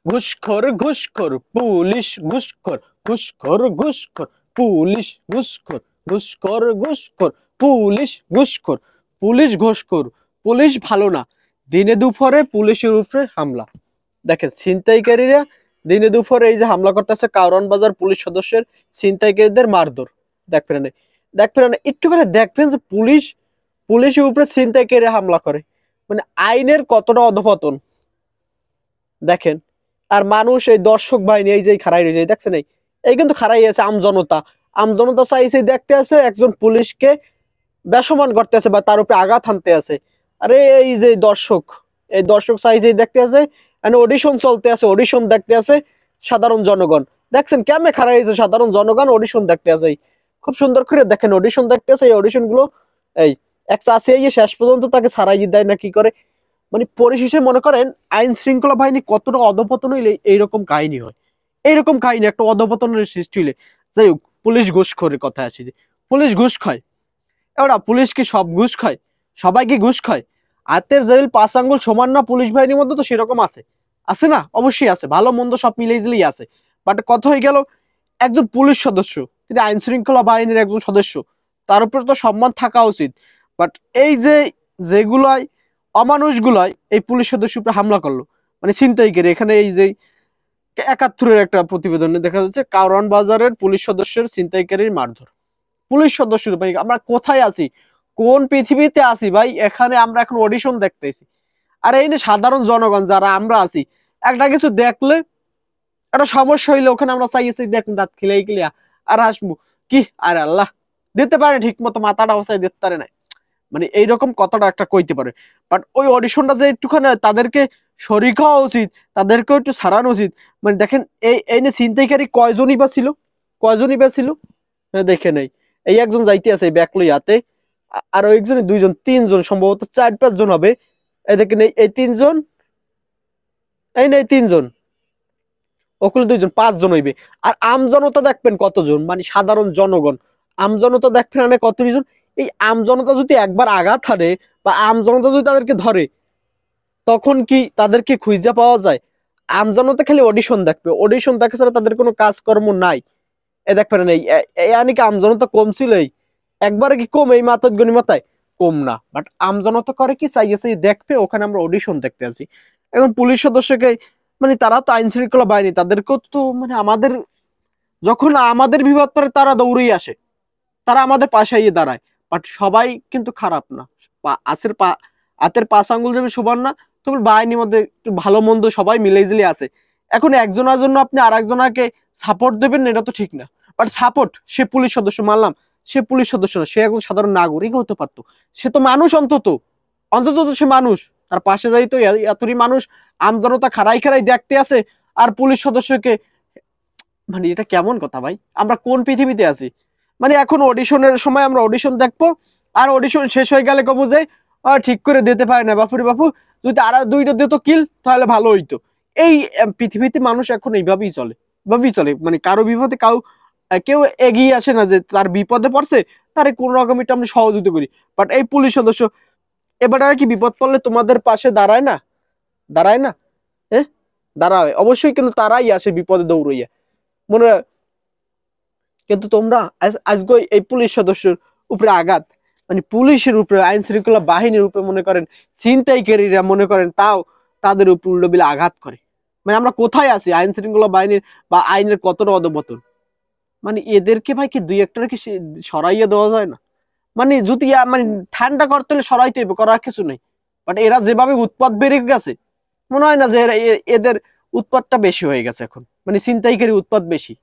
ঘুষখোর ঘুষখোর পুলিশ ঘুষখোর ঘুষখোর ঘুষখোর পুলিশ ঘুষখোর ঘুষখোর ঘুষখোর পুলিশ ঘুষখোর পুলিশ ঘুষখোর পুলিশ ভালো না। দিনে দুপুরে পুলিশের উপরে হামলা। দেখেন ছিনতাইকারীরা দিনে দুপুরে এই যে হামলা করতেছে কারওয়ান বাজার পুলিশ সদস্যের ছিনতাইকারীদের মারধর। দেখবেন না, দেখবেন না, একটু করে দেখবেন যে পুলিশের উপরে ছিনতাইকারীরা হামলা করে, মানে আইনের কতটা অধপতন দেখেন। আর মানুষ এই দর্শক বাহিনী এই যে খাড়াই রয়েছে দেখছেন, এই কিন্তু খাড়াই আছে আমজনতা। আমজনতা চাইছে দেখতে আছে একজন পুলিশকে বেসম্মান করতে আছে বা তার উপরে আঘাত হানতে আছে। আরে এই যে দর্শক, এই দর্শক চাইছে দেখতে আছে, অডিশন চলতে আছে, অডিশন দেখতে আছে সাধারণ জনগণ। দেখছেন কেমনে খাড়াই আছে সাধারণ জনগণ, অডিশন দেখতে আছে। খুব সুন্দর করে দেখেন অডিশন দেখতে আছে। এই অডিশন গুলো এই এক চাষি এই শেষ পর্যন্ত তাকে ছাড়াই দেয় না কি করে, মানে পরিশেষে মনে করেন আইন শৃঙ্খলা বাহিনী কতটা অধপতন হইলে এইরকম কাহিনী হয়। এইরকম কাহিনী একটা অধপতনের সৃষ্টি হইলে। যাই হোক, পুলিশ ঘুষখোরের কথা আসি যে পুলিশ ঘুষ খায়। এবার পুলিশ কি সব ঘুষ খায়? সবাই কি ঘুষ খায়? হাতের জেল 5 আঙ্গুল সমান না পুলিশ বাহিনীর মধ্যে? তো সেরকম আছে, আছে না? অবশ্যই আছে, ভালো মন্দ সব মিলেই আছে। বাট কথা হয়ে গেল একজন পুলিশ সদস্য, তিনি আইন শৃঙ্খলা বাহিনীর একজন সদস্য, তার উপরে তো সম্মান থাকা উচিত। বাট এই যে যেগুলাই অমানুষগুলাই এই পুলিশ সদস্য উপরে হামলা করলো, মানে ছিনতাইকারী, এখানে এই যে 71-এর একটা প্রতিবেদনে দেখা যাচ্ছে কারওয়ান বাজারের পুলিশ সদস্যের ছিনতাইকারীর মারধর। পুলিশ সদস্য ভাই, আমরা কোথায় আছি? কোন পৃথিবীতে আছি ভাই? এখানে আমরা এখন অডিশন দেখতেছি। আর এই যে সাধারণ জনগণ যারা আমরা আছি, একটা কিছু দেখলে একটা সমস্যা হইলে ওখানে আমরা চাইছি দেখুন দাঁত খিলাই কিলিয়া আর হাসবো কি, আর আল্লাহ দিতে পারে ঠিক মতো, মাথাটা বসাই দিতে পারে না, মানে এইরকম কতটা একটা কইতে পারে। বাট ওই অডিশনটা যে একটুখানি তাদেরকে শরিক হওয়া উচিত, তাদেরকেও একটু সারানো উচিত। মানে দেখেন এই এই ছিনতাইকারী কয়জনই বা ছিল, কয়জনই বা ছিল দেখে নেই। এই একজন যাইতে আছে ব্যাক লই হাতে, আর ওই একজন, দুইজন, তিনজন, সম্ভবত 4-5 জন হবে। এই দেখেন এই তিনজন, এই নেই তিনজন, ওগুলো দুইজন, 5 জন হইবে। আর আমজনতা দেখবেন কতজন, মানে সাধারণ জনগণ আমজনতা দেখবেন মানে কতজন। এই আমজনতা যদি একবার আঘাত হারে বা আমজনতা যদি তাদেরকে ধরে, তখন কি তাদেরকে খুঁজে পাওয়া যায়? আমজনতা খালি অডিশন দেখবে, অডিশন দেখা ছাড়া তাদের কোনো কাজকর্ম নাই। এ দেখবেন এই কি আমজনতা কম ছিল? একবারে কি কম এই মাথায় গণিমাতায়? কম না। বাট আমজনতা করে কি চাইছে দেখবে ওখানে আমরা অডিশন দেখতে আছি। এখন পুলিশ সদস্যকে, মানে তারা তো আইন শৃঙ্খলা বাহিনী, তাদেরকেও তো মানে আমাদের যখন আমাদের বিপদ পড়ে তারা দৌড়েই আসে, তারা আমাদের পাশে গিয়ে দাঁড়ায়। বাট সবাই কিন্তু খারাপ না, হাতের 5 আঙ্গুল যাবে সমান না। তবে বাহিনীর মধ্যে একটু ভালো মন্দ সবাই মিলেঝিলে আছে। এখন একজনের জন্য আপনি আর একজনকে সাপোর্ট দেবেন না, এটা তো ঠিক না। বাট সাপোর্ট, সে পুলিশ সদস্য মানলাম, সে পুলিশ সদস্য না, সে একজন সাধারণ নাগরিক হতে পারতো। সে তো মানুষ, অন্তত অন্তত তো সে মানুষ। তার পাশে যাই তো এতই মানুষ আমজনতা খাড়াই খাড়াই দেখতে আছে, আর পুলিশ সদস্যকে, মানে এটা কেমন কথা ভাই? আমরা কোন পৃথিবীতে আছি? মানে এখন অডিশনের সময় আমরা অডিশন দেখবো, আর অডিশন শেষ হয়ে গেলে কবু যে ঠিক করে দিতে পারে না বাপুরে বাপু, যদি আর 2টা দিত কিল তাহলে ভালো হইতো। এই পৃথিবীতে মানুষ এখন এইভাবেই চলে, ভাবেই চলে। মানে কারো বিপদে কেউ এগিয়ে আসে না যে তার বিপদে পড়ছে তারে কোন রকম এটা আমরা সহযোগিতা করি। বাট এই পুলিশ সদস্য এবার আর কি বিপদ পড়লে তোমাদের পাশে দাঁড়ায় না? দাঁড়ায় না? হ্যাঁ, দাঁড়ায় অবশ্যই, কিন্তু তারাই আসে বিপদে দৌড়ইয়া মনে। কিন্তু তোমরা আজকে এই পুলিশ সদস্যের উপরে আঘাত, মানে পুলিশের উপরে, আইন শৃঙ্খলা বাহিনীর উপরে মনে করেন ছিনতাইকারীরা মনে করেন তাও তাদের উপর উল্টো বিলে আঘাত করে। মানে আমরা কোথায় আছি? আইন শৃঙ্খলা বাহিনীর বা আইনের কতটা অধপতন। মানে এদেরকে ভাই কি 2-1টা কি সরাইয়া দেওয়া যায় না? মানে যদি মানে ঠান্ডা করতে হলে সরাইতে হবে, করার কিছু নেই। বাট এরা যেভাবে উৎপাত বেড়ে গেছে, মনে হয় না যে এদের উৎপাতটা বেশি হয়ে গেছে এখন, মানে ছিনতাইকারী উৎপাত বেশি।